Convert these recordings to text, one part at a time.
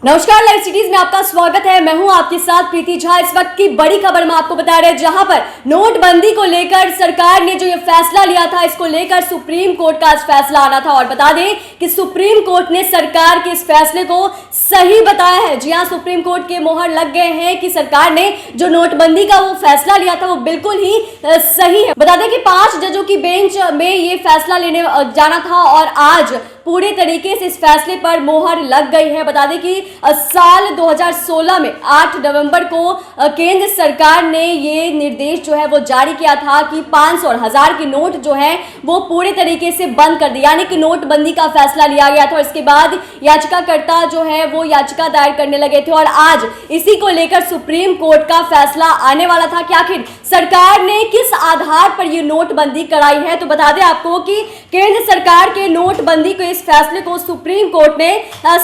नमस्कार, live cities में आपका स्वागत है। मैं हूं आपके साथ प्रीति झा। इस वक्त की बड़ी खबर में आपको बता रहे हैं, जहां पर नोटबंदी को लेकर सरकार ने जो ये फैसला लिया था, इसको लेकर सुप्रीम कोर्ट का आज फैसला आना था। और बता दें कि सुप्रीम कोर्ट ने सरकार के इस फैसले को सही बताया है। जी हां, सुप्रीम कोर्ट के मोहर लग गए हैं कि सरकार ने जो नोटबंदी का वो फैसला लिया था वो बिल्कुल ही सही है। बता दें कि 5 जजों की बेंच में ये फैसला लेने जाना था और आज पूरे तरीके से इस फैसले पर मोहर लग गई है। बता दें कि साल 2016 में 8 नवंबर को केंद्र सरकार ने ये निर्देश जो है वो जारी किया था कि 500 और 1000 के नोट जो है वो पूरे तरीके से बंद कर दिए, यानी कि नोटबंदी का फैसला लिया गया था। और इसके बाद याचिकाकर्ता जो है वो याचिका दायर करने लगे थे और आज इसी को लेकर सुप्रीम कोर्ट का फैसला आने वाला था कि आखिर सरकार ने किस आधार पर ये नोटबंदी कराई है। तो बता दें आपको कि केंद्र सरकार के नोटबंदी को इस फैसले को सुप्रीम कोर्ट ने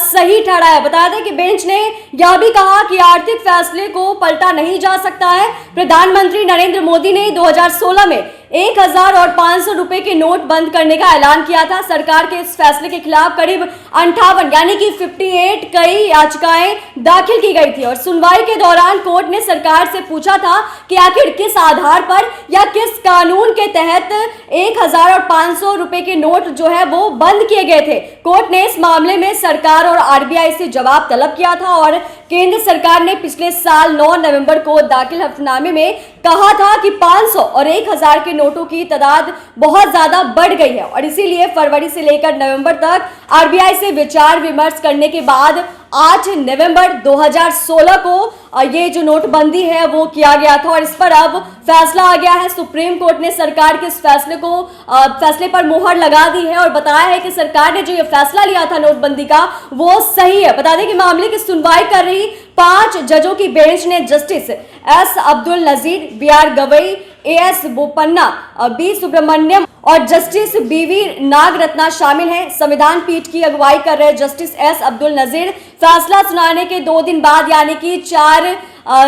सही ठहराया। बता दें कि बेंच ने यह भी कहा कि आर्थिक फैसले को पलटा नहीं जा सकता है। प्रधानमंत्री नरेंद्र मोदी ने 2016 में 1000 और 500 रुपए के नोट बंद करने का ऐलान किया था। सरकार के इस फैसले के खिलाफ करीब 58 यानी कि 58 कई याचिकाएं दाखिल की गई थी और सुनवाई के दौरान कोर्ट ने सरकार से पूछा था कि आखिर किस आधार पर या किस कानून के तहत 1000 और 500 रुपए के नोट जो है वो बंद किए गए थे। कोर्ट ने इस मामले में सरकार और आरबीआई से जवाब तलब किया था और केंद्र सरकार ने पिछले साल 9 नवंबर को दाखिल हल्फनामे में कहा था कि 500 और 1000 के नोटों की तादाद बहुत ज्यादा बढ़ गई है और इसीलिए फरवरी से लेकर नवंबर तक आरबीआई से विचार विमर्श करने के बाद 8 नवंबर 2016 को ये जो नोटबंदी है वो किया गया था और इस पर अब फैसला आ गया है। सुप्रीम कोर्ट ने सरकार के इस फैसले पर मोहर लगा दी है और बताया है कि सरकार ने जो ये फैसला लिया था नोटबंदी का वो सही है। बता दें कि मामले की सुनवाई कर रही 5 जजों की बेंच ने justice S Abdul Nazeer, B R. Gavai, A S. Bopanna, B. Subramaniam और जस्टिस बी.वी. नागरत्ना शामिल हैं। संविधान पीठ की अगुवाई कर रहे जस्टिस एस अब्दुल नजीर फैसला सुनाने के 2 दिन बाद यानी कि 4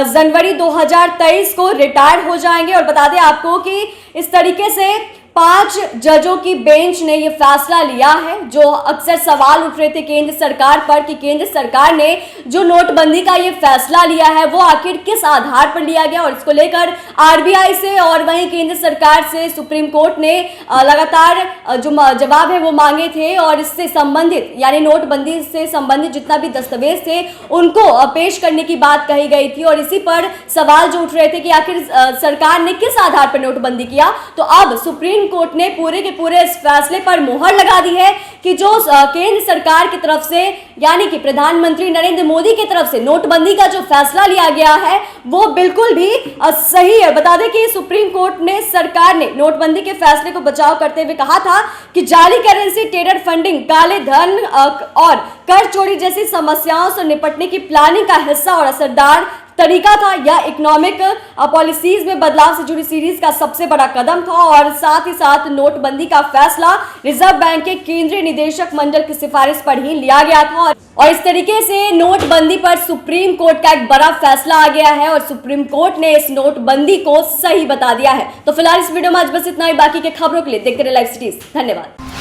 जनवरी 2023 को रिटायर हो जाएंगे। और बता दें आपको कि इस तरीके से 5 जजों की बेंच ने यह फैसला लिया है। जो अक्सर सवाल उठ रहे थे केंद्र सरकार पर कि केंद्र सरकार ने जो नोटबंदी का ये फैसला लिया है वो आखिर किस आधार पर लिया गया, और इसको लेकर आरबीआई से और वहीं केंद्र सरकार से सुप्रीम कोर्ट ने लगातार जो जवाब है वो मांगे थे और इससे संबंधित यानी नोटबंदी से संबंधित जितना भी दस्तावेज थे उनको पेश करने की बात कही गई थी। और इसी पर सवाल जो उठ रहे थे कि आखिर सरकार ने किस आधार पर नोटबंदी किया। तो अब सुप्रीम कोर्ट ने पूरे के पूरे इस फैसले पर मोहर लगा दी है कि जो केंद्र सरकार की तरफ से यानी कि प्रधानमंत्री नरेंद्र मोदी की तरफ से नोटबंदी का जो फैसला लिया गया है वो बिल्कुल भी सही है। बता दें कि सुप्रीम कोर्ट ने सरकार ने नोटबंदी के फैसले को बचाव करते हुए कहा था कि जाली करेंसी, टेरर फंडिंग, काले धन और कर चोरी जैसी समस्याओं से निपटने की प्लानिंग का हिस्सा और असरदार तरीका था। यह इकोनॉमिक पॉलिसीज में बदलाव से जुड़ी सीरीज का सबसे बड़ा कदम था और साथ ही साथ नोटबंदी का फैसला रिजर्व बैंक के केंद्रीय निदेशक मंडल की सिफारिश पर ही लिया गया था। और इस तरीके से नोटबंदी पर सुप्रीम कोर्ट का एक बड़ा फैसला आ गया है और सुप्रीम कोर्ट ने इस नोटबंदी को सही बता दिया है। तो फिलहाल इस वीडियो में आज बस इतना ही। बाकी के खबरों के लिए देखते रहिए लाइव सिटीज। धन्यवाद।